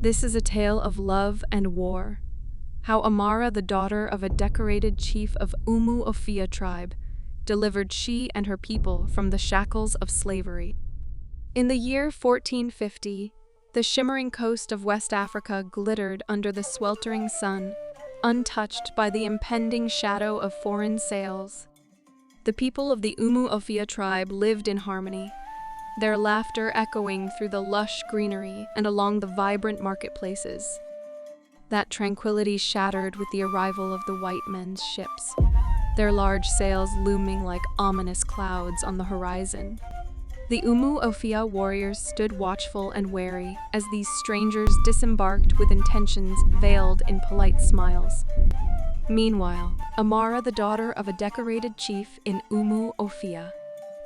This is a tale of love and war. How Amara, the daughter of a decorated chief of Ofia tribe, delivered she and her people from the shackles of slavery. In the year 1450, the shimmering coast of West Africa glittered under the sweltering sun, untouched by the impending shadow of foreign sails. The people of the Ofia tribe lived in harmony, their laughter echoing through the lush greenery and along the vibrant marketplaces. That tranquility shattered with the arrival of the white men's ships, their large sails looming like ominous clouds on the horizon. The Ofia warriors stood watchful and wary as these strangers disembarked with intentions veiled in polite smiles. Meanwhile, Amara, the daughter of a decorated chief in Ofia,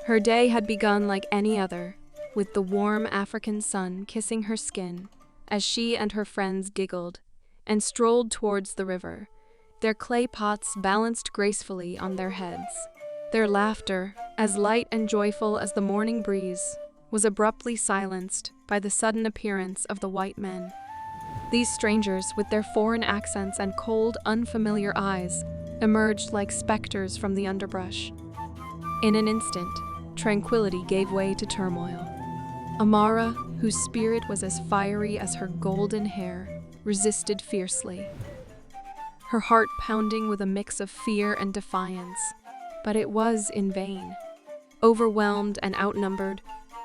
her day had begun like any other, with the warm African sun kissing her skin as she and her friends giggled and strolled towards the river, their clay pots balanced gracefully on their heads. Their laughter, as light and joyful as the morning breeze, was abruptly silenced by the sudden appearance of the white men. These strangers, with their foreign accents and cold, unfamiliar eyes, emerged like specters from the underbrush. In an instant, tranquility gave way to turmoil. Amara, whose spirit was as fiery as her golden hair, resisted fiercely, her heart pounding with a mix of fear and defiance. But it was in vain. Overwhelmed and outnumbered,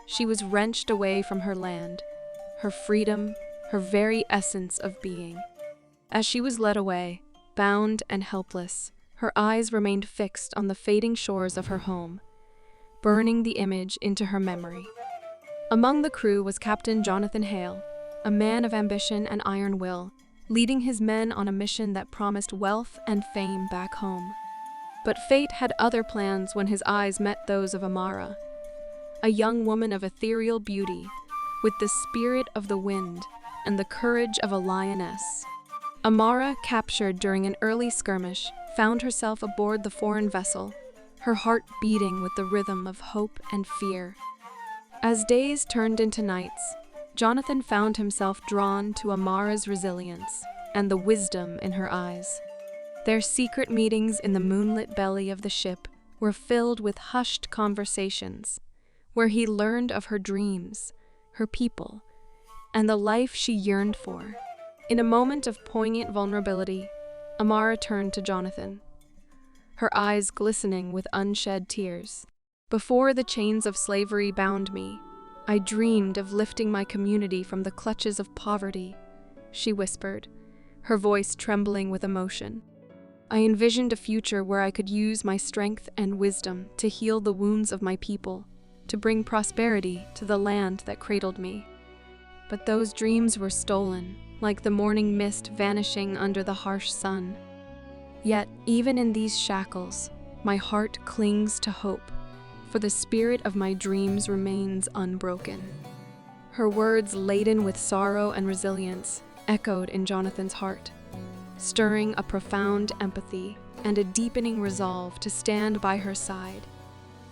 she was wrenched away from her land, her freedom, her very essence of being. As she was led away, bound and helpless, her eyes remained fixed on the fading shores of her home, burning the image into her memory. Among the crew was Captain Jonathan Hale, a man of ambition and iron will, leading his men on a mission that promised wealth and fame back home. But fate had other plans when his eyes met those of Amara, a young woman of ethereal beauty, with the spirit of the wind and the courage of a lioness. Amara, captured during an early skirmish, found herself aboard the foreign vessel, her heart beating with the rhythm of hope and fear. As days turned into nights, Jonathan found himself drawn to Amara's resilience and the wisdom in her eyes. Their secret meetings in the moonlit belly of the ship were filled with hushed conversations, where he learned of her dreams, her people, and the life she yearned for. In a moment of poignant vulnerability, Amara turned to Jonathan, her eyes glistening with unshed tears. "Before the chains of slavery bound me, I dreamed of lifting my community from the clutches of poverty," she whispered, her voice trembling with emotion. "I envisioned a future where I could use my strength and wisdom to heal the wounds of my people, to bring prosperity to the land that cradled me. But those dreams were stolen, like the morning mist vanishing under the harsh sun. Yet, even in these shackles, my heart clings to hope, for the spirit of my dreams remains unbroken." Her words, laden with sorrow and resilience, echoed in Jonathan's heart, stirring a profound empathy and a deepening resolve to stand by her side.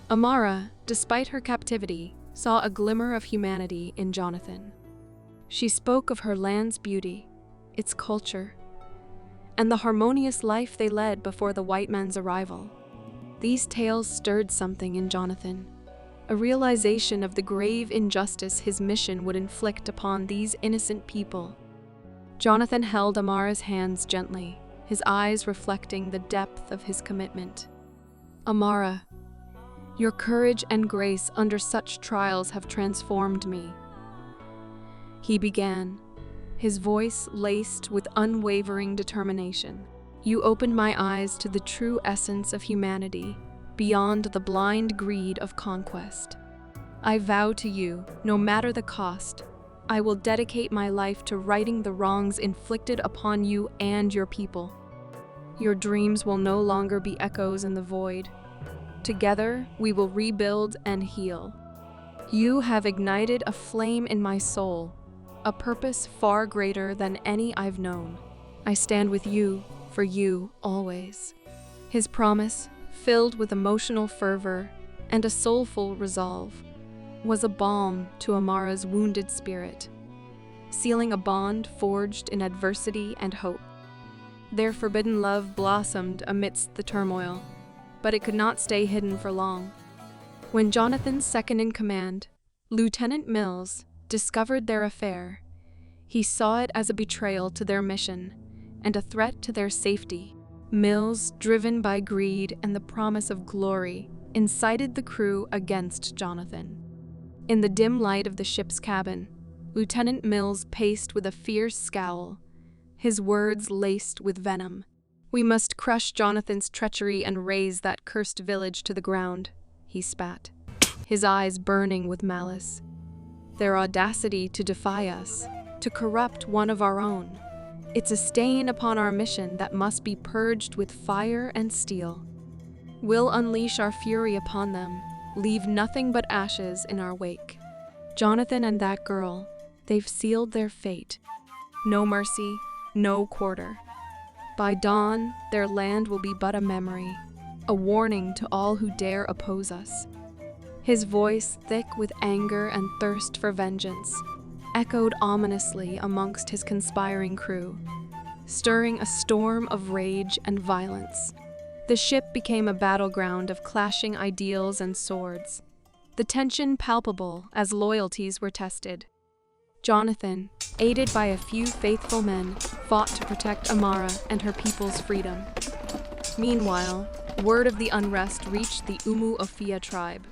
Amara, despite her captivity, saw a glimmer of humanity in Jonathan. She spoke of her land's beauty, its culture, and the harmonious life they led before the white man's arrival. These tales stirred something in Jonathan, a realization of the grave injustice his mission would inflict upon these innocent people. Jonathan held Amara's hands gently, his eyes reflecting the depth of his commitment. "Amara, your courage and grace under such trials have transformed me," he began, his voice laced with unwavering determination. "You opened my eyes to the true essence of humanity, beyond the blind greed of conquest. I vow to you, no matter the cost, I will dedicate my life to righting the wrongs inflicted upon you and your people. Your dreams will no longer be echoes in the void. Together, we will rebuild and heal. You have ignited a flame in my soul, a purpose far greater than any I've known. I stand with you, for you, always." His promise, filled with emotional fervor and a soulful resolve, was a balm to Amara's wounded spirit. sealing a bond forged in adversity and hope. Their forbidden love blossomed amidst the turmoil, but it could not stay hidden for long. When Jonathan's second-in-command, Lieutenant Mills, discovered their affair, he saw it as a betrayal to their mission and a threat to their safety. Mills, driven by greed and the promise of glory, incited the crew against Jonathan. In the dim light of the ship's cabin, Lieutenant Mills paced with a fierce scowl, his words laced with venom. "We must crush Jonathan's treachery and raze that cursed village to the ground," he spat, his eyes burning with malice. "Their audacity to defy us, to corrupt one of our own. It's a stain upon our mission that must be purged with fire and steel. We'll unleash our fury upon them, leave nothing but ashes in our wake. Jonathan and that girl, they've sealed their fate. No mercy, no quarter. By dawn, their land will be but a memory, a warning to all who dare oppose us." His voice, thick with anger and thirst for vengeance, echoed ominously amongst his conspiring crew, stirring a storm of rage and violence. The ship became a battleground of clashing ideals and swords, the tension palpable as loyalties were tested. Jonathan, aided by a few faithful men, fought to protect Amara and her people's freedom. Meanwhile, word of the unrest reached the ofia tribe.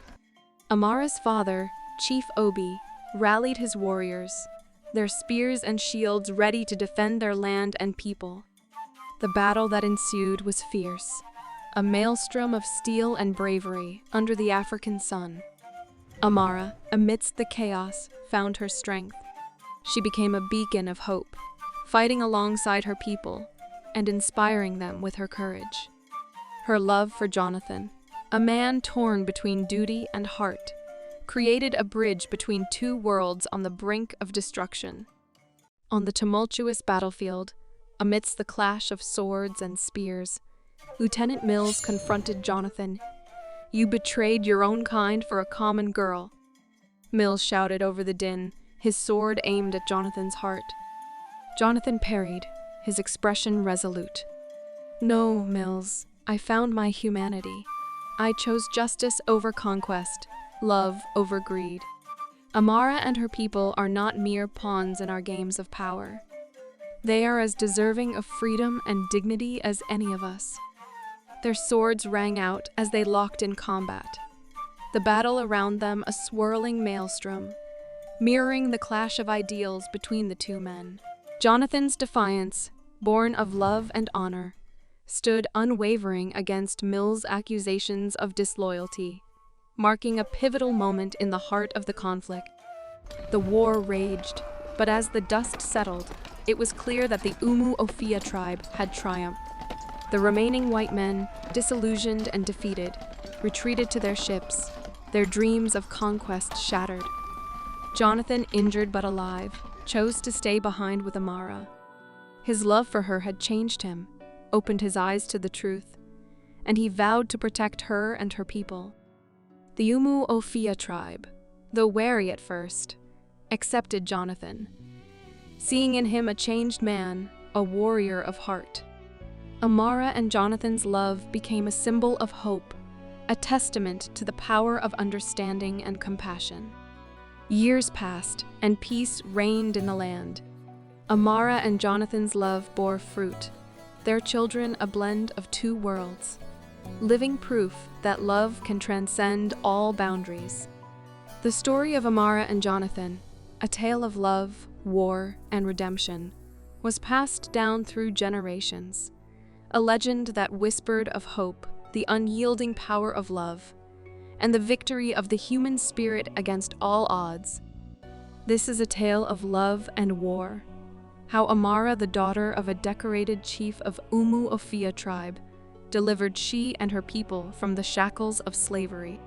Amara's father, Chief Obi, rallied his warriors, their spears and shields ready to defend their land and people. The battle that ensued was fierce, a maelstrom of steel and bravery under the African sun. Amara, amidst the chaos, found her strength. She became a beacon of hope, fighting alongside her people and inspiring them with her courage. Her love for Jonathan, a man torn between duty and heart, created a bridge between two worlds on the brink of destruction. On the tumultuous battlefield, amidst the clash of swords and spears, Lieutenant Mills confronted Jonathan. "You betrayed your own kind for a common girl." Mills shouted over the din, his sword aimed at Jonathan's heart. Jonathan parried, his expression resolute. "No, Mills, I found my humanity. I chose justice over conquest, love over greed. Amara and her people are not mere pawns in our games of power. They are as deserving of freedom and dignity as any of us." Their swords rang out as they locked in combat, the battle around them a swirling maelstrom, mirroring the clash of ideals between the two men. Jonathan's defiance, born of love and honor, stood unwavering against Mills' accusations of disloyalty, marking a pivotal moment in the heart of the conflict. The war raged, but as the dust settled, it was clear that the ofia tribe had triumphed. The remaining white men, disillusioned and defeated, retreated to their ships, their dreams of conquest shattered. Jonathan, injured but alive, chose to stay behind with Amara. His love for her had changed him, opened his eyes to the truth, and he vowed to protect her and her people. The ofia tribe, though wary at first, accepted Jonathan, seeing in him a changed man, a warrior of heart. Amara and Jonathan's love became a symbol of hope, a testament to the power of understanding and compassion. Years passed, and peace reigned in the land. Amara and Jonathan's love bore fruit, their children a blend of two worlds, living proof that love can transcend all boundaries. The story of Amara and Jonathan, a tale of love, war, and redemption, was passed down through generations, a legend that whispered of hope, the unyielding power of love, and the victory of the human spirit against all odds. This is a tale of love and war, how Amara, the daughter of a decorated chief of ofia tribe, delivered she and her people from the shackles of slavery.